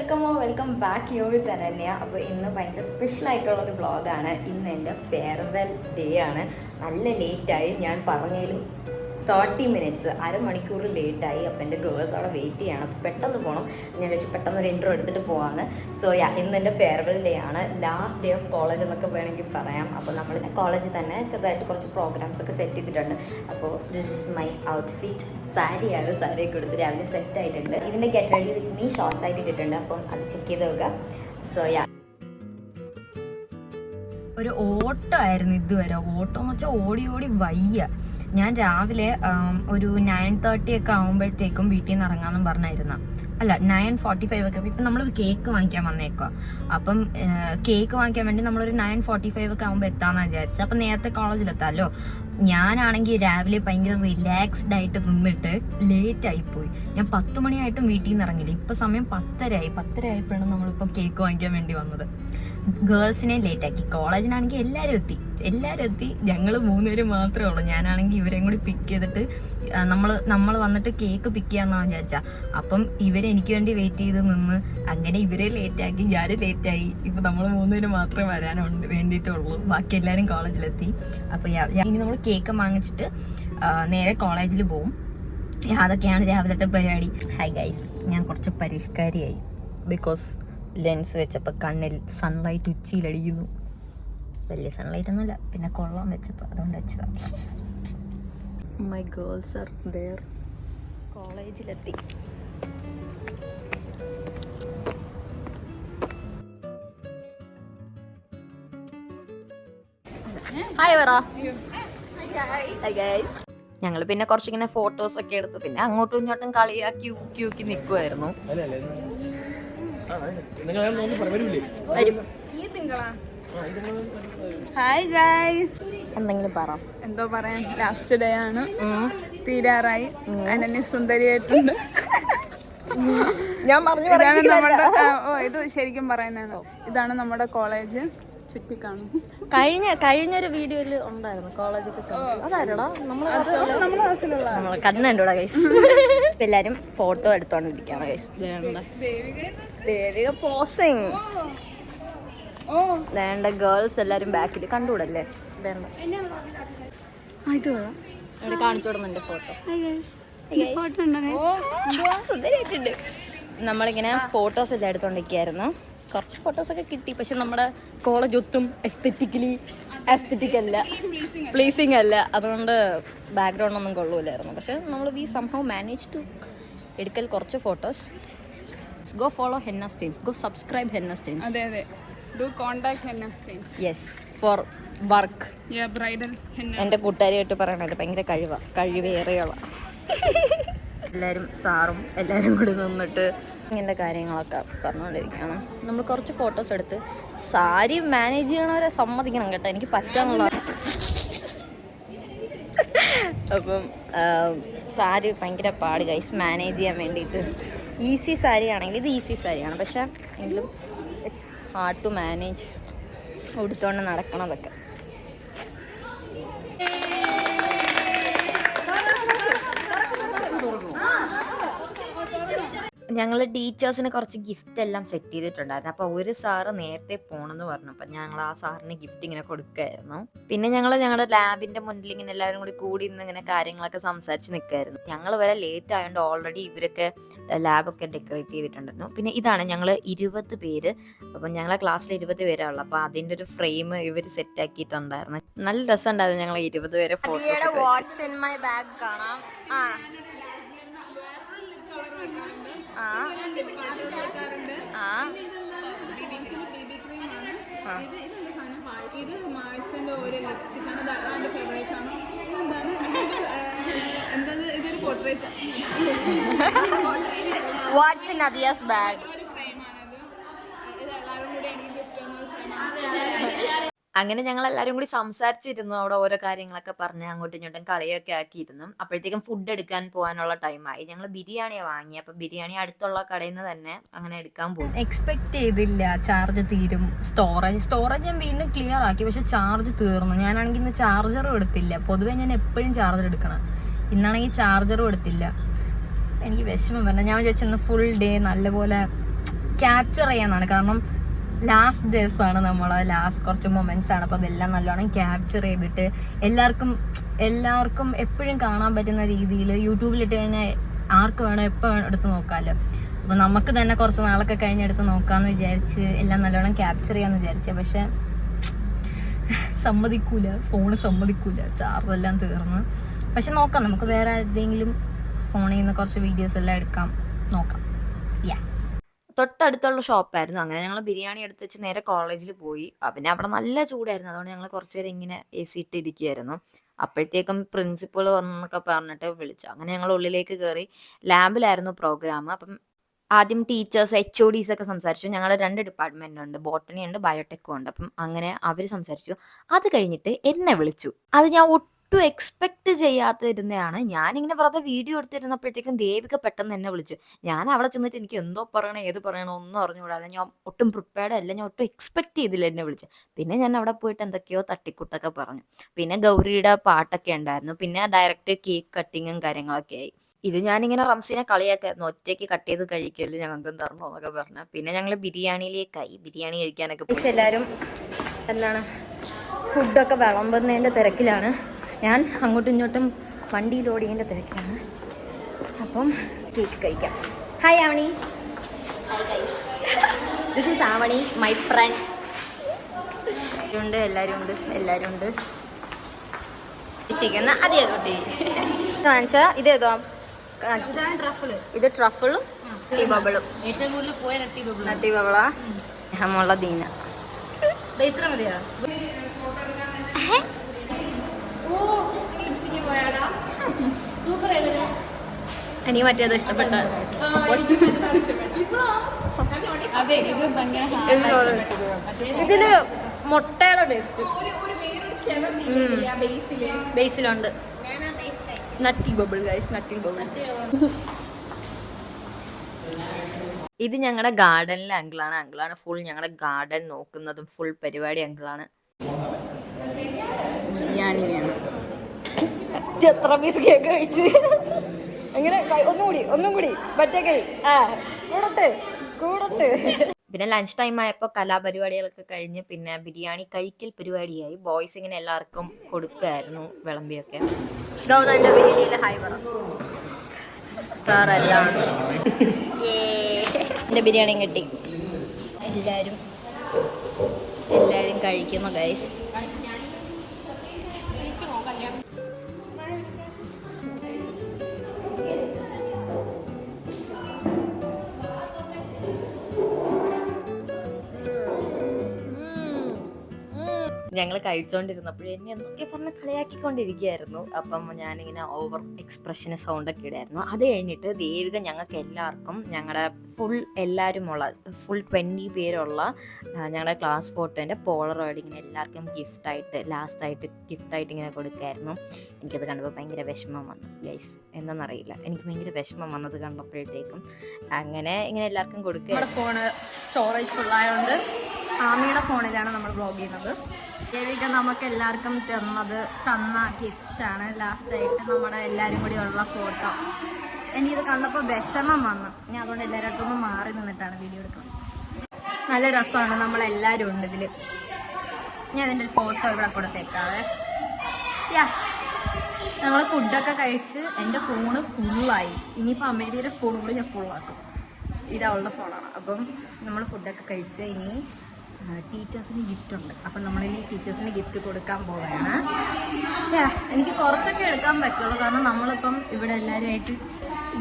Welcome back യോവി തനന്യ. അപ്പോൾ ഇന്ന് ഭയങ്കര സ്പെഷ്യൽ ആയിട്ടുള്ളൊരു വ്ളോഗാണ്. ഇന്ന് എൻ്റെ ഫെയർവെൽ ഡേ ആണ്. നല്ല ലേറ്റായി, ഞാൻ പറഞ്ഞതിലും 30 മിനിറ്റ്സ്, അരമണിക്കൂർ ലേറ്റായി. അപ്പോൾ എൻ്റെ ഗേൾസ് അവിടെ വെയിറ്റ് ചെയ്യണം. അപ്പോൾ പെട്ടെന്ന് പോകണം. ഞാൻ വെച്ച് പെട്ടെന്ന് ഒരു ഇൻട്രോ എടുത്തിട്ട് പോകാമെന്ന്. സോ ഇന്ന് എൻ്റെ ഫെയർവെൽ ഡേ ആണ്, ലാസ്റ്റ് ഡേ ഓഫ് കോളേജ് എന്നൊക്കെ വേണമെങ്കിൽ പറയാം. അപ്പോൾ നമ്മൾ കോളേജിൽ തന്നെ ചെറുതായിട്ട് കുറച്ച് പ്രോഗ്രാംസ് ഒക്കെ സെറ്റ് ചെയ്തിട്ടുണ്ട്. അപ്പോൾ ദിസ് ഈസ് മൈ ഔട്ട്ഫിറ്റ്. സാരിയാണ്, സാരിയൊക്കെ കൊടുത്ത് രാവിലെ സെറ്റ് ആയിട്ടുണ്ട്. ഇതിൻ്റെ get ready with me shorts ആയിട്ട് ഇട്ടിട്ടുണ്ട്. അപ്പം അത് ചെക്ക് ചെയ്ത് നോക്കുക. സോ ഒരു ഓട്ടമായിരുന്നു ഇതുവരെ. ഓട്ടം എന്ന് വെച്ചാൽ ഓടി ഓടി വയ്യ. ഞാൻ രാവിലെ ഒരു 9:30 ഒക്കെ ആകുമ്പോഴത്തേക്കും വീട്ടിൽ നിന്ന് ഇറങ്ങാമെന്നും പറഞ്ഞായിരുന്നു. അല്ല, 9:45 ഒക്കെ. ഇപ്പം നമ്മൾ കേക്ക് വാങ്ങിക്കാൻ വന്നേക്കുക. അപ്പം കേക്ക് വാങ്ങിക്കാൻ വേണ്ടി നമ്മളൊരു 9:45 ഒക്കെ ആകുമ്പോൾ എത്താമെന്നാണ് വിചാരിച്ചത്. അപ്പം നേരത്തെ കോളേജിലെത്താമല്ലോ. ഞാനാണെങ്കിൽ രാവിലെ ഭയങ്കര റിലാക്സ്ഡ് ആയിട്ട് നിന്നിട്ട് ലേറ്റ് ആയിപ്പോയി. ഞാൻ 10 മണിയായിട്ടും വീട്ടിൽ നിന്ന് ഇറങ്ങില്ല. ഇപ്പം സമയം 10:30 ആയപ്പോഴാണ് നമ്മളിപ്പോൾ കേക്ക് വാങ്ങിക്കാൻ വേണ്ടി വന്നത്. ഗേൾസിനെ ലേറ്റ് ആക്കി. കോളേജിനാണെങ്കിൽ എല്ലാവരും എത്തി. ഞങ്ങൾ 3 പേര് മാത്രമേ ഉള്ളൂ. ഞാനാണെങ്കിൽ ഇവരെയും കൂടി പിക്ക് ചെയ്തിട്ട് നമ്മൾ വന്നിട്ട് കേക്ക് പിക്ക് ചെയ്യാമെന്നാണ് വിചാരിച്ചാൽ. അപ്പം ഇവരെനിക്ക് വേണ്ടി വെയിറ്റ് ചെയ്ത് നിന്ന് അങ്ങനെ ഇവരെ ലേറ്റാക്കി, ഞാൻ ലേറ്റായി. ഇപ്പം നമ്മൾ 3 പേര് മാത്രമേ വേണ്ടിയിട്ടുള്ളൂ. ബാക്കി എല്ലാവരും കോളേജിലെത്തി. അപ്പോൾ ഇനി നമ്മൾ കേക്ക് വാങ്ങിച്ചിട്ട് നേരെ കോളേജിൽ പോവും. അതൊക്കെയാണ് രാവിലത്തെ പരിപാടി. ഹായ് ഗൈസ്, ഞാൻ കുറച്ച് പരിഷ്കാരിയായി. ബിക്കോസ് ലെൻസ് വെച്ചപ്പോൾ കണ്ണിൽ സൺലൈറ്റ് ഉച്ചിയിലടിക്കുന്നു. വലിയ സൺലൈറ്റ് ഒന്നുമില്ല, പിന്നെ കൊള്ളാൻ വെച്ചപ്പോൾ അതുകൊണ്ട് വെച്ചതാണ്. My girls are there. കോളേജിലെത്തി. ഹായ് പറ. Hi guys. ഞങ്ങൾ പിന്നെ കുറച്ചിങ്ങനെ ഫോട്ടോസ് ഒക്കെ എടുത്തു. പിന്നെ അങ്ങോട്ടും ഇങ്ങോട്ടും കളിയാക്കി ഊക്കി നിൽക്കുമായിരുന്നു. Hi guys. എന്തെങ്കിലും പറ. എന്തോ പറയാൻ, ലാസ്റ്റ് ഡേ ആണ്, തീരാറായി. അനന്യ സുന്ദരിയായിട്ടുണ്ട്. ഞാൻ പറഞ്ഞു ഇത് ശരിക്കും പറയുന്നതാണ്. ഇതാണ് നമ്മുടെ കോളേജ്. ചുറ്റിക്കാണും. കഴിഞ്ഞൊരു വീഡിയോയിൽ ഉണ്ടായിരുന്നു കോളേജൊക്കെ. അതാരടാ നമ്മളെ കണ്ണുണ്ടോടാ ഗൈസ്. എല്ലാരും ഫോട്ടോ എടുത്തോണ്ടിരിക്കാണ് ഗൈസ്. ദേവിക പോസിങ്. വേണ്ട ഗേൾസ് എല്ലാരും ബാക്കിൽ കണ്ടുകൂടല്ലേ. കാണിച്ചു കൊടുക്കുന്നുണ്ട് ഫോട്ടോ. സുന്ദരിയായിട്ടുണ്ട്. നമ്മളിങ്ങനെ ഫോട്ടോസ് എല്ലാം എടുത്തോണ്ടിരിക്കായിരുന്നു. കുറച്ച് ഫോട്ടോസൊക്കെ കിട്ടി. പക്ഷെ നമ്മുടെ കോളേജ് ഒത്തും എസ്തെറ്റിക് അല്ല, പ്ലീസിങ് അല്ല. അതുകൊണ്ട് ബാക്ക്ഗ്രൗണ്ട് ഒന്നും കൊള്ളൂലായിരുന്നു. പക്ഷെ നമ്മൾ വി സംഹൗ മാനേജ് ടു എടുക്കൽ കുറച്ച് photos. Go follow Henna Stains. Go subscribe Henna Stains. അതെ. Do contact Henna Stains. Yes, for work. Bridal henna. എൻ്റെ കൂട്ടുകാരിയായിട്ട് പറയണത് ഭയങ്കര കഴിവേറിയുള്ള. എല്ലാവരും സാറും എല്ലാവരും കൂടി നിന്നിട്ട് ഇങ്ങനത്തെ കാര്യങ്ങളൊക്കെ പറഞ്ഞുകൊണ്ടിരിക്കുകയാണ്. നമ്മൾ കുറച്ച് ഫോട്ടോസ് എടുത്ത്. സാരി മാനേജ് ചെയ്യണവരെ സമ്മതിക്കണം കേട്ടോ, എനിക്ക് പറ്റാന്നുള്ള. അപ്പം സാരി ഭയങ്കര പാട് ഗൈസ് മാനേജ് ചെയ്യാൻ വേണ്ടിയിട്ട്. ഈസി സാരി ആണെങ്കിൽ ഇത് ഈസി സാരിയാണ്, പക്ഷെ എങ്കിലും ഇറ്റ്സ് ഹാർഡ് ടു മാനേജ് ഉടുത്തോണ്ട് നടക്കണതൊക്കെ. ഞങ്ങൾ ടീച്ചേഴ്സിന് കുറച്ച് ഗിഫ്റ്റ് എല്ലാം സെറ്റ് ചെയ്തിട്ടുണ്ടായിരുന്നു. അപ്പോൾ ഒരു സാറ് നേരത്തെ പോകണമെന്ന് പറഞ്ഞു. അപ്പം ഞങ്ങൾ ആ സാറിന് ഗിഫ്റ്റ് ഇങ്ങനെ കൊടുക്കുകയായിരുന്നു. പിന്നെ ഞങ്ങളുടെ ലാബിൻ്റെ മുന്നിൽ ഇങ്ങനെ എല്ലാവരും കൂടി ഇന്ന് ഇങ്ങനെ കാര്യങ്ങളൊക്കെ സംസാരിച്ച് നിൽക്കുകയായിരുന്നു. ഞങ്ങൾ വരെ ലേറ്റ് ആയതുകൊണ്ട് ഓൾറെഡി ഇവരൊക്കെ ലാബൊക്കെ ഡെക്കറേറ്റ് ചെയ്തിട്ടുണ്ടായിരുന്നു. പിന്നെ ഇതാണ് ഞങ്ങൾ 20 പേര്. അപ്പം ഞങ്ങളെ ക്ലാസ്സിൽ 20 പേരാണുള്ളൂ. അപ്പോൾ അതിൻ്റെ ഒരു ഫ്രെയിം ഇവർ സെറ്റ് ആക്കിയിട്ടുണ്ടായിരുന്നു. നല്ല രസമുണ്ടായിരുന്നു. ഞങ്ങൾ 20 പേരെ photo. What's in my bag കാണാം. ഇത് മാഴ്സിന്റെ ഒരു ലിപ്സ്റ്റിക് ആണ്. അതെന്റെ ഫേവറേറ്റ് ആണ്. ഇതെന്താണ്? ഇതൊരു portrait. What's in Nadia's bag. ഒരു ഫ്രെയിമാണത്. ഇത് എല്ലാവരും കൂടി എനിക്ക് ഗിഫ്റ്റ് തന്ന ഒരു ഫ്രെയിമാണ്. അങ്ങനെ ഞങ്ങൾ എല്ലാവരും കൂടി സംസാരിച്ചിരുന്നു. അവിടെ ഓരോ കാര്യങ്ങളൊക്കെ പറഞ്ഞ് അങ്ങോട്ടും ഇങ്ങോട്ടും കളിയൊക്കെ ആക്കിയിരുന്നു. അപ്പോഴത്തേക്കും ഫുഡ് എടുക്കാൻ പോകാനുള്ള ടൈമായി. ഞങ്ങൾ ബിരിയാണിയാണ് വാങ്ങി. അപ്പം ബിരിയാണി അടുത്തുള്ള കടയിൽ നിന്ന് തന്നെ അങ്ങനെ എടുക്കാൻ പോകും. എക്സ്പെക്ട് ചെയ്തില്ല ചാർജ് തീരും. സ്റ്റോറേജ് ഞാൻ വീണ്ടും ക്ലിയർ ആക്കി, പക്ഷെ ചാർജ് തീർന്നു. ഞാനാണെങ്കിൽ ഇന്ന് ചാർജറും എടുത്തില്ല. പൊതുവെ ഞാൻ എപ്പോഴും ചാർജർ എടുക്കണം. ഇന്നാണെങ്കിൽ ചാർജറും എടുത്തില്ല. എനിക്ക് വിഷമം വരണം. ഞാൻ വിചാരിച്ചു ഫുൾ ഡേ നല്ലപോലെ ക്യാപ്ചർ ചെയ്യാന്നാണ്. കാരണം ലാസ്റ്റ് ദിവസമാണ് നമ്മളെ ലാസ്റ്റ് കുറച്ച് മൊമെന്റ്സ് ആണ്. അപ്പോൾ അതെല്ലാം നല്ലോണം ക്യാപ്ചർ ചെയ്തിട്ട് എല്ലാവർക്കും എപ്പോഴും കാണാൻ പറ്റുന്ന രീതിയിൽ യൂട്യൂബിലിട്ട് കഴിഞ്ഞാൽ ആർക്ക് വേണോ എപ്പോൾ വേണം എടുത്ത് നോക്കാമല്ലോ. അപ്പോൾ നമുക്ക് തന്നെ കുറച്ച് നാളൊക്കെ കഴിഞ്ഞെടുത്ത് നോക്കാമെന്ന് വിചാരിച്ച് എല്ലാം നല്ലോണം ക്യാപ്ചർ ചെയ്യാമെന്ന് വിചാരിച്ചത്. പക്ഷെ സമ്മതിക്കൂല, ഫോണ് സമ്മതിക്കൂല, ചാർജ് എല്ലാം തീർന്ന്. പക്ഷെ നോക്കാം, നമുക്ക് വേറെ ഏതെങ്കിലും ഫോണിൽ നിന്ന് കുറച്ച് വീഡിയോസ് എല്ലാം എടുക്കാം, നോക്കാം. തൊട്ടടുത്തുള്ള ഷോപ്പായിരുന്നു. അങ്ങനെ ഞങ്ങൾ ബിരിയാണി എടുത്ത് വെച്ച് നേരെ കോളേജിൽ പോയി. പിന്നെ അവിടെ നല്ല ചൂടായിരുന്നു, അതുകൊണ്ട് ഞങ്ങൾ കുറച്ച് നേരം ഇങ്ങനെ AC ഇട്ടിരിക്കുകയായിരുന്നു. അപ്പോഴത്തേക്കും പ്രിൻസിപ്പൾ വന്നൊക്കെ പറഞ്ഞിട്ട് വിളിച്ചു. അങ്ങനെ ഞങ്ങൾ ഉള്ളിലേക്ക് കയറി. ലാബിലായിരുന്നു പ്രോഗ്രാം. അപ്പം ആദ്യം ടീച്ചേഴ്സ് HODs ഒക്കെ സംസാരിച്ചു. ഞങ്ങളുടെ 2 ഡിപ്പാർട്ട്മെന്റ് ഉണ്ട്, ബോട്ടണി ഉണ്ട്, ബയോടെക്കും ഉണ്ട്. അപ്പം അങ്ങനെ അവർ സംസാരിച്ചു. അത് കഴിഞ്ഞിട്ട് എന്നെ വിളിച്ചു. അത് ഞാൻ ഒട്ടും എക്സ്പെക്ട് ചെയ്യാതിരുന്നതാണ്. ഞാനിങ്ങനെ വെറുതെ വീഡിയോ എടുത്തിരുന്നപ്പോഴത്തേക്കും ദേവിക പെട്ടെന്ന് എന്നെ വിളിച്ചു. ഞാൻ അവിടെ ചെന്നിട്ട് എനിക്ക് എന്തോ പറയണോ ഏത് പറയണോ ഒന്നും അറിഞ്ഞുകൂടാതെ, ഞാൻ ഒട്ടും പ്രിപ്പയർഡ് അല്ല, ഞാൻ ഒട്ടും എക്സ്പെക്ട് ചെയ്തില്ല എന്നെ വിളിച്ച്. പിന്നെ ഞാൻ അവിടെ പോയിട്ട് എന്തൊക്കെയോ തട്ടിക്കൂട്ടൊക്കെ പറഞ്ഞു. പിന്നെ ഗൗരിയുടെ പാട്ടൊക്കെ ഉണ്ടായിരുന്നു. പിന്നെ ഡയറക്റ്റ് കേക്ക് കട്ടിങ്ങും കാര്യങ്ങളൊക്കെ ആയി. ഇത് ഞാനിങ്ങനെ റംസിനെ കളിയാക്കായിരുന്നു, ഒറ്റയ്ക്ക് കട്ട് ചെയ്ത് കഴിക്കല് ഞങ്ങൾക്കും തരണോ എന്നൊക്കെ പറഞ്ഞു. പിന്നെ ഞങ്ങൾ ബിരിയാണിയിലേക്കായി, ബിരിയാണി കഴിക്കാനൊക്കെ പോയി. എല്ലാവരും എന്താണ് ഫുഡൊക്കെ വിളമ്പുന്നതിൻ്റെ തിരക്കിലാണ്. ഞാൻ അങ്ങോട്ടും ഇങ്ങോട്ടും വണ്ടി ലോഡിങ്ങിൻ്റെ തിരക്കിലാണ്. അപ്പം കേക്ക് കഴിക്കാം. Hi Avani. This is Avani, my friend. എല്ലാവരും ഉണ്ട്. ചിക്കൻ അധിക കുട്ടി കാണിച്ച ഇതേതോ? ഇത് ട്രഫിളും ടീ ബബിളും. ഏറ്റവും കൂടുതൽ പോയ നട്ടി ബബിളാ ഹമുള്ള ദീന. ഇത്ര മതിയാ? സൂപ്പർ. എനിക്ക് മറ്റേത് ഇഷ്ടപ്പെട്ട. ഇതില് മുട്ടയുടെ ടേസ്റ്റ് ബേസിലുണ്ട്. Nutty bubble guys, nutty bubble. ഇത് ഞങ്ങളുടെ ഗാർഡനിലെ അങ്കിളാണ് ഫുൾ ഞങ്ങളുടെ ഗാർഡൻ നോക്കുന്നതും ഫുൾ പരിപാടി അങ്കിളാണ്. ഞാനിങ്ങനെ എത്ര പീസ് കേക്ക് കഴിച്ചു. അങ്ങനെ ഒന്നും കൂടി മറ്റേ കൈ കൂടട്ടെ. പിന്നെ ലഞ്ച് ടൈം ആയപ്പോൾ കലാപരിപാടികളൊക്കെ കഴിഞ്ഞ് പിന്നെ ബിരിയാണി കഴിക്കൽ പരിപാടിയായി. ബോയ്സ് ഇങ്ങനെ എല്ലാവർക്കും കൊടുക്കുമായിരുന്നു വിളമ്പിയൊക്കെ. ഗൗതന്റെ ബിരിയാണിയിലെ ഹായ് പറ. സ്റ്റാറെല്ലാം എൻ്റെ ബിരിയാണിയും കിട്ടി. എല്ലാവരും കഴിക്കുന്നു ഗൈസ്. ഞങ്ങൾ കഴിച്ചോണ്ടിരുന്നപ്പോഴേ എന്നെ എന്തൊക്കെ പറഞ്ഞ് കളിയാക്കിക്കൊണ്ടിരിക്കുകയായിരുന്നു. അപ്പം ഞാനിങ്ങനെ ഓവർ എക്സ്പ്രഷന് സൗണ്ടൊക്കെ ഇടായിരുന്നു. അത് കഴിഞ്ഞിട്ട് ദേവിക ഞങ്ങൾക്ക് എല്ലാവർക്കും ഞങ്ങളുടെ എല്ലാവരുമുള്ള ഫുൾ 20 പേരുള്ള ഞങ്ങളുടെ ക്ലാസ് ഫോട്ടോൻ്റെ പോളറോയിഡ് ഇങ്ങനെ എല്ലാവർക്കും ലാസ്റ്റായിട്ട് ഗിഫ്റ്റായിട്ട് ഇങ്ങനെ കൊടുക്കായിരുന്നു. എനിക്കത് കണ്ടപ്പോൾ ഭയങ്കര വിഷമം വന്നു ഗൈസ്. എന്താണെന്നറിയില്ല, എനിക്ക് ഭയങ്കര വിഷമം വന്നത് കണ്ടപ്പോഴത്തേക്കും. അങ്ങനെ ഇങ്ങനെ എല്ലാവർക്കും കൊടുക്കുക. നമ്മുടെ ഫോണ് സ്റ്റോറേജ് ഫുള്ളായതുകൊണ്ട് ആമിയുടെ ഫോണിലാണ് നമ്മൾ വ്ളോഗ് ചെയ്യുന്നത്. ദേവിക നമുക്ക് എല്ലാവർക്കും തന്ന ഗിഫ്റ്റാണ് ലാസ്റ്റായിട്ട് നമ്മുടെ എല്ലാവരും കൂടി ഉള്ള ഫോട്ടോ. എനിക്കിത് കണ്ടപ്പോൾ വിഷമം വന്നു. ഞാൻ അതുകൊണ്ട് എല്ലാവരുടെ അടുത്തൊന്നും മാറി നിന്നിട്ടാണ് വീഡിയോ എടുക്കുന്നത്. നല്ല രസമാണ്, നമ്മളെല്ലാവരും ഉണ്ട് ഇതിൽ. ഞാൻ ഇതിൻ്റെ ഒരു ഫോട്ടോ ഇവിടെ കൊടുത്തേക്കാവേ. ഞങ്ങൾ ഫുഡൊക്കെ കഴിച്ച് എൻ്റെ ഫോണ് ഫുള്ളായി. ഇനിയിപ്പോൾ അമ്മേരിയുടെ ഫോൺ കൂടി ഞാൻ ഫുള്ളാക്കും. ഇതാവുള്ള ഫോണാണ്. അപ്പം നമ്മൾ ഫുഡൊക്കെ കഴിച്ച് ഇനി ടീച്ചേഴ്സിന് ഗിഫ്റ്റ് ഉണ്ട്. അപ്പം നമ്മളിനി ടീച്ചേഴ്സിന് ഗിഫ്റ്റ് കൊടുക്കാൻ പോവുകയാണ്. എനിക്ക് കുറച്ചൊക്കെ എടുക്കാൻ പറ്റുള്ളൂ, കാരണം നമ്മളിപ്പം ഇവിടെ എല്ലാവരുമായിട്ട്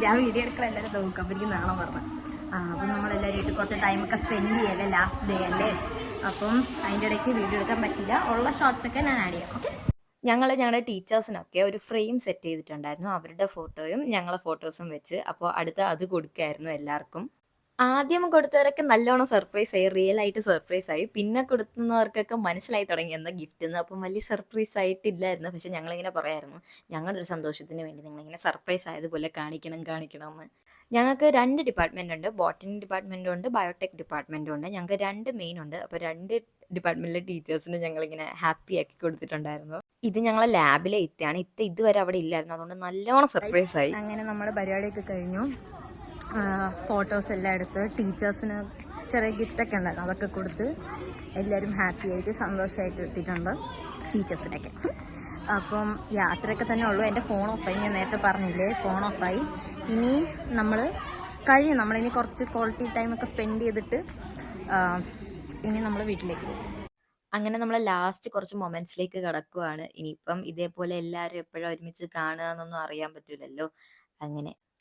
ഞാൻ വീഡിയോ എടുക്കാൻ എല്ലാവരും നോക്കും. അപ്പം എനിക്ക് നാളെ പറഞ്ഞു അപ്പം നമ്മളെല്ലാവരുമായിട്ട് കുറച്ച് ടൈമൊക്കെ സ്പെൻഡ് ചെയ്യല്ലേ, ലാസ്റ്റ് ഡേ അല്ലേ. അപ്പം അതിൻ്റെ ഇടയ്ക്ക് വീഡിയോ എടുക്കാൻ പറ്റില്ല. ഉള്ള ഷോർട്സൊക്കെ ഞാൻ ആഡ് ചെയ്യാം. ഓക്കെ. ഞങ്ങളുടെ ടീച്ചേഴ്സിനൊക്കെ ഒരു ഫ്രെയിം സെറ്റ് ചെയ്തിട്ടുണ്ടായിരുന്നു, അവരുടെ ഫോട്ടോയും ഞങ്ങളെ ഫോട്ടോസും വെച്ച്. അപ്പോൾ അത് കൊടുക്കായിരുന്നു എല്ലാവർക്കും. ആദ്യം കൊടുത്തവരൊക്കെ നല്ലോണം സർപ്രൈസ് ആയി, റിയൽ ആയിട്ട് സർപ്രൈസ് ആയി. പിന്നെ കൊടുക്കുന്നവർക്കൊക്കെ മനസ്സിലായി തുടങ്ങി എന്താ ഗിഫ്റ്റ് എന്ന്. അപ്പം വലിയ സർപ്രൈസ് ആയിട്ടില്ലായിരുന്നു. പക്ഷെ ഞങ്ങളിങ്ങനെ പറയായിരുന്നു, ഞങ്ങളുടെ ഒരു സന്തോഷത്തിന് വേണ്ടി നിങ്ങളിങ്ങനെ സർപ്രൈസ് ആയതുപോലെ കാണിക്കണം എന്ന്. ഞങ്ങൾക്ക് 2 ഡിപ്പാർട്ട്മെൻ്റ് ഉണ്ട്, ബോട്ടണി ഡിപ്പാർട്ട്മെൻറ്റും ഉണ്ട്, ബയോടെക് ഡിപ്പാർട്ട്മെൻറ്റും ഉണ്ട്. ഞങ്ങൾക്ക് 2 മെയിൻ ഉണ്ട്. അപ്പോൾ 2 ഡിപ്പാർട്ട്മെൻറ്റിലെ ടീച്ചേഴ്സിന് ഞങ്ങളിങ്ങനെ ഹാപ്പി ആക്കി കൊടുത്തിട്ടുണ്ടായിരുന്നു. ഇത് ഞങ്ങളെ ലാബിലെ ഇത്തയാണ്. ഇതുവരെ അവിടെ ഇല്ലായിരുന്നു, അതുകൊണ്ട് നല്ലോണം സർപ്രൈസ് ആയി. അങ്ങനെ നമ്മുടെ പരിപാടിയൊക്കെ കഴിഞ്ഞു. ഫോട്ടോസ് എല്ലാം എടുത്ത് ടീച്ചേഴ്സിന് ചെറിയ ഗിഫ്റ്റൊക്കെ ഉണ്ടായിരുന്നു, അതൊക്കെ കൊടുത്ത് എല്ലാവരും ഹാപ്പി ആയിട്ട് സന്തോഷമായിട്ട് ഇട്ടിട്ടുണ്ട് ടീച്ചേഴ്സിനൊക്കെ. അപ്പം യാത്രയൊക്കെ തന്നെ ഉള്ളൂ. എൻ്റെ ഫോൺ ഓഫായി, ഞാൻ നേരത്തെ പറഞ്ഞില്ലേ, ഫോൺ ഓഫായി. ഇനി നമ്മളിനി കുറച്ച് ക്വാളിറ്റി ടൈമൊക്കെ സ്പെൻഡ് ചെയ്തിട്ട് ഇനി നമ്മൾ വീട്ടിലേക്ക് പോകും. അങ്ങനെ നമ്മൾ ലാസ്റ്റ് കുറച്ച് മൊമെന്റ്സിലേക്ക് കടക്കുവാണ്. ഇനിയിപ്പം ഇതേപോലെ എല്ലാവരും എപ്പോഴാണ് ഒരുമിച്ച് കാണുക എന്നൊന്നും അറിയാൻ പറ്റില്ലല്ലോ.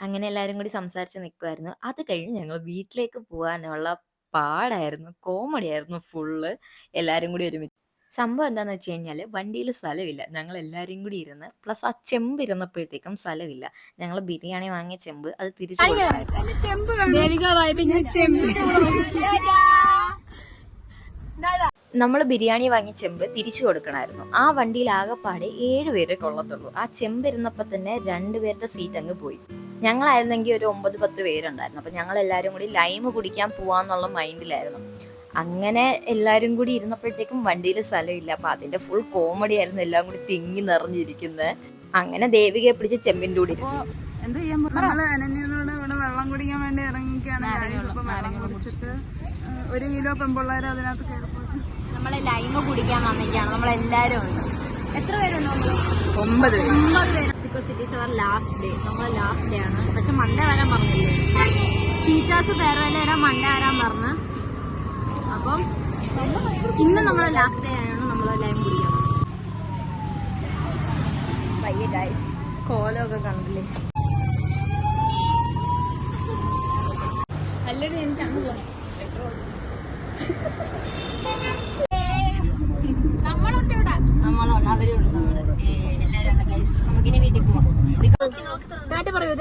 അങ്ങനെ എല്ലാവരും കൂടി സംസാരിച്ച് നിൽക്കുമായിരുന്നു. അത് കഴിഞ്ഞ് ഞങ്ങൾ വീട്ടിലേക്ക് പോകാനുള്ള പാടായിരുന്നു, കോമഡി ആയിരുന്നു ഫുള്ള്. എല്ലാവരും കൂടി ഒരുമിച്ച് സംഭവം എന്താണെന്ന് വെച്ച് കഴിഞ്ഞാൽ വണ്ടിയിൽ സ്ഥലമില്ല. ഞങ്ങൾ എല്ലാവരും കൂടി ഇരുന്ന് പ്ലസ് ആ ചെമ്പ് ഇരുന്നപ്പോഴത്തേക്കും സ്ഥലമില്ല. ഞങ്ങൾ ബിരിയാണി വാങ്ങിയ ചെമ്പ് അത് തിരിച്ചു നമ്മൾ ബിരിയാണി വാങ്ങിയ ചെമ്പ് തിരിച്ചു കൊടുക്കണമായിരുന്നു. ആ വണ്ടിയിൽ ആകെപ്പാടെ 7 പേരെ കൊള്ളത്തുള്ളൂ. ആ ചെമ്പ് ഇരുന്നപ്പോൾ തന്നെ 2 പേരുടെ സീറ്റ് അങ്ങ് പോയി. ഞങ്ങളായിരുന്നെങ്കിൽ ഒരു 9-10 പേരുണ്ടായിരുന്നു. അപ്പം ഞങ്ങൾ എല്ലാവരും കൂടി ലൈമ് കുടിക്കാൻ പോവാന്നുള്ള മൈൻഡിലായിരുന്നു. അങ്ങനെ എല്ലാവരും കൂടി ഇരുന്നപ്പോഴത്തേക്കും വണ്ടിയിൽ സ്ഥലമില്ല. അപ്പം അതിന്റെ ഫുൾ കോമഡി ആയിരുന്നു, എല്ലാം കൂടി തിങ്ങി നിറഞ്ഞിരിക്കുന്നത്. അങ്ങനെ ദേവികയെ പിടിച്ച് ചെമ്പിൻ്റെ കൂടി എന്ത് ചെയ്യാൻ ഇവിടെ വെള്ളം കുടിക്കാൻ വേണ്ടി ഇറങ്ങിക്കാണ്. 1 കിലോ പെമ്പിള്ളേർ അതിനകത്ത് കയറിപ്പോയി. നമ്മളെ ലൈമ് കുടിക്കാൻ വന്നിരിക്കുകയാണ്. നമ്മളെല്ലാവരും ഉണ്ട്. എത്ര പേരുണ്ട്? നമ്മൾ 9 പേര്. Because it is our last day. നമ്മളെ ലാസ്റ്റ് ഡേ ആണ്. പക്ഷെ മൺഡേ വരാൻ പറഞ്ഞില്ലേ, ടീച്ചേഴ്സ് ഫെയർവെൽ വരാൻ മൺഡേ വരാൻ പറഞ്ഞ്. അപ്പം ഇന്ന് നമ്മളെ ലാസ്റ്റ് ഡേ ആയാണ് നമ്മൾ ലൈം കുടിക്കാൻ. പയ്യെ ഗൈസ്, കോലമൊക്കെ കണ്ടില്ലേ? അല്ലെങ്കിൽ എനിക്ക് നമ്മളുണ്ട്, അവരും ഉണ്ട്, എല്ലാവരും ഉണ്ട് ഗൈസ്. നമുക്കിനി വീട്ടിൽ പോവാം. ഡാറ്റ പറയൂ.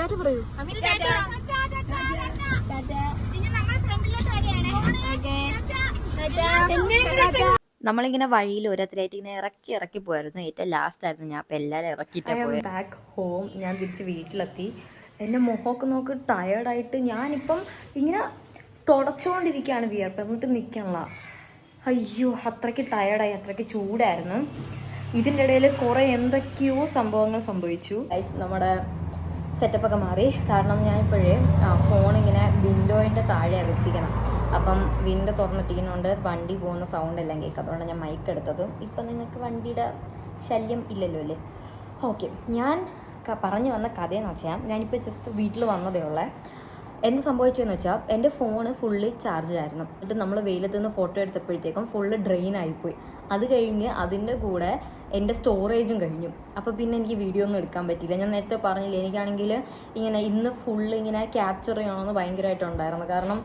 നമ്മളിങ്ങനെ വഴിയിൽ ഓരോരുത്തരായിട്ട് ഇങ്ങനെ ഇറക്കി പോയായിരുന്നു. ഏറ്റവും ലാസ്റ്റ് ആയിരുന്നു ഞാൻ. അപ്പം എല്ലാവരും ഇറക്കിയിട്ട് പോയത്. Back home. ഞാൻ തിരിച്ച് വീട്ടിലെത്തി. എൻ്റെ മുഖമൊക്കെ നോക്കി ടയേർഡായിട്ട് ഞാനിപ്പം ഇങ്ങനെ തുടച്ചുകൊണ്ടിരിക്കുകയാണ് വിയർപ്പ്, എന്നിട്ട് നിൽക്കണില്ല. അയ്യോ, അത്രയ്ക്ക് ടയേർഡായി, അത്രയ്ക്ക് ചൂടായിരുന്നു. ഇതിൻ്റെ ഇടയിൽ കുറേ എന്തൊക്കെയോ സംഭവങ്ങൾ സംഭവിച്ചു. നമ്മുടെ സെറ്റപ്പൊക്കെ മാറി. കാരണം ഞാനിപ്പോഴേ ഫോണിങ്ങനെ വിൻഡോയിൻ്റെ താഴെയാണ് വെച്ചിരിക്കണം. അപ്പം വിൻഡോ തുറന്നിട്ടിരിക്കുന്നതുകൊണ്ട് വണ്ടി പോകുന്ന സൗണ്ട് എല്ലാം കേൾക്കും. അതുകൊണ്ട് ഞാൻ മൈക്ക് എടുത്തത്. ഇപ്പം നിങ്ങൾക്ക് വണ്ടിയുടെ ശല്യം ഇല്ലല്ലോ അല്ലേ? ഓക്കെ, ഞാൻ പറഞ്ഞു വന്ന കഥയെന്ന് വെച്ചാൽ, ഞാനിപ്പോൾ ജസ്റ്റ് വീട്ടിൽ വന്നതേ ഉള്ളേ. എന്ത് സംഭവിച്ചതെന്ന് വെച്ചാൽ, എൻ്റെ ഫോണ് ഫുള്ളി ചാർജായിരുന്നു. എന്നിട്ട് നമ്മൾ വെയിലത്ത് നിന്ന് ഫോട്ടോ എടുത്തപ്പോഴത്തേക്കും ഫുള്ള് ഡ്രെയിൻ ആയിപ്പോയി. അത് കഴിഞ്ഞ് അതിൻ്റെ കൂടെ എൻ്റെ സ്റ്റോറേജും കഴിഞ്ഞു. അപ്പോൾ പിന്നെ എനിക്ക് വീഡിയോ ഒന്നും എടുക്കാൻ പറ്റിയില്ല. ഞാൻ നേരത്തെ പറഞ്ഞില്ലേ, എനിക്കാണെങ്കിൽ ഇങ്ങനെ ഇന്ന് ഫുള്ള് ഇങ്ങനെ ക്യാപ്ചർ ചെയ്യണമെന്ന് ഭയങ്കരമായിട്ടുണ്ടായിരുന്നു. കാരണം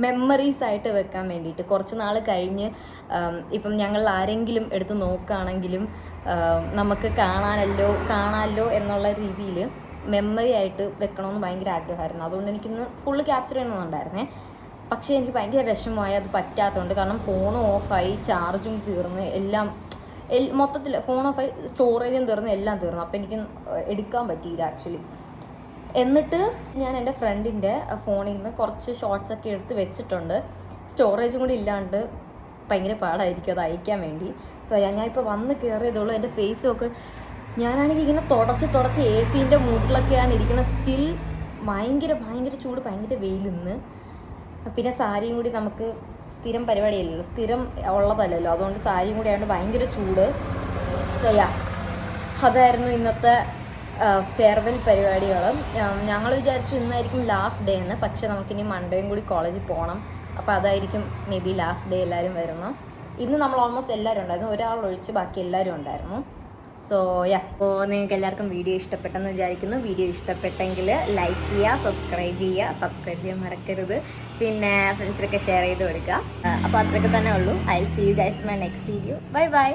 മെമ്മറീസ് ആയിട്ട് വെക്കാൻ വേണ്ടിയിട്ട് കുറച്ച് നാൾ കഴിഞ്ഞ് ഇപ്പം ഞങ്ങൾ ആരെങ്കിലും എടുത്ത് നോക്കുകയാണെങ്കിലും നമുക്ക് കാണാമല്ലോ എന്നുള്ള രീതിയിൽ മെമ്മറി ആയിട്ട് വെക്കണമെന്ന് ഭയങ്കര ആഗ്രഹമായിരുന്നു. അതുകൊണ്ട് എനിക്കിന്ന് ഫുള്ള് ക്യാപ്ചർ ചെയ്യണമെന്നുണ്ടായിരുന്നേ. പക്ഷേ എനിക്ക് ഭയങ്കര വിഷമമായി അത് പറ്റാത്തതുകൊണ്ട്. കാരണം ഫോണും ഓഫായി, ചാർജും തീർന്ന്, എല്ലാം മൊത്തത്തിൽ ഫോൺ ഓഫായി, സ്റ്റോറേജും തീർന്ന്, എല്ലാം തീർന്നു. അപ്പോൾ എനിക്ക് എടുക്കാൻ പറ്റിയില്ല ആക്ച്വലി. എന്നിട്ട് ഞാൻ എൻ്റെ ഫ്രണ്ടിൻ്റെ ഫോണിൽ നിന്ന് കുറച്ച് ഷോർട്സൊക്കെ എടുത്ത് വെച്ചിട്ടുണ്ട്. സ്റ്റോറേജും കൂടി ഇല്ലാണ്ട് ഭയങ്കര പാടായിരിക്കും അത് അയക്കാൻ വേണ്ടി. സോ ഞാനിപ്പോൾ വന്ന് കയറിയതുള്ളൂ. എൻ്റെ ഫേസുമൊക്കെ ഞാനാണെങ്കിൽ ഇങ്ങനെ തുടച്ച് AC-ൻ്റെ മൂട്ടിലൊക്കെയാണ് ഇരിക്കുന്നത്. സ്റ്റിൽ ഭയങ്കര ചൂട്, ഭയങ്കര വെയിലിന്ന്. പിന്നെ സാരിയും കൂടി നമുക്ക് സ്ഥിരം പരിപാടിയല്ലല്ലോ, സ്ഥിരം ഉള്ളതല്ലല്ലോ. അതുകൊണ്ട് സാരിയും കൂടി ആയതുകൊണ്ട് ഭയങ്കര ചൂട്. സോ അതായിരുന്നു ഇന്നത്തെ ഫെയർവെൽ പരിപാടികൾ. ഞങ്ങൾ വിചാരിച്ചു ഇന്നായിരിക്കും ലാസ്റ്റ് ഡേ എന്ന്. പക്ഷേ നമുക്കിനി മൺഡേയും കൂടി കോളേജിൽ പോകണം. അപ്പോൾ അതായിരിക്കും മേ ബി ലാസ്റ്റ് ഡേ എല്ലാവരും വരുന്നു. ഇന്ന് നമ്മൾ ഓൾമോസ്റ്റ് എല്ലാവരും ഉണ്ടായിരുന്നു, ഒരാൾ ഒഴിച്ച് ബാക്കി എല്ലാവരും ഉണ്ടായിരുന്നു. സോ അപ്പോൾ നിങ്ങൾക്ക് എല്ലാവർക്കും വീഡിയോ ഇഷ്ടപ്പെട്ടെന്ന് വിചാരിക്കുന്നു. വീഡിയോ ഇഷ്ടപ്പെട്ടെങ്കിൽ ലൈക്ക് ചെയ്യുക, സബ്സ്ക്രൈബ് ചെയ്യാൻ മറക്കരുത്. പിന്നെ ഫ്രണ്ട്സിനൊക്കെ ഷെയർ ചെയ്ത് കൊടുക്കുക. അപ്പോൾ അത്രയൊക്കെ തന്നെ ഉള്ളൂ. I will see you guys in my next video. By.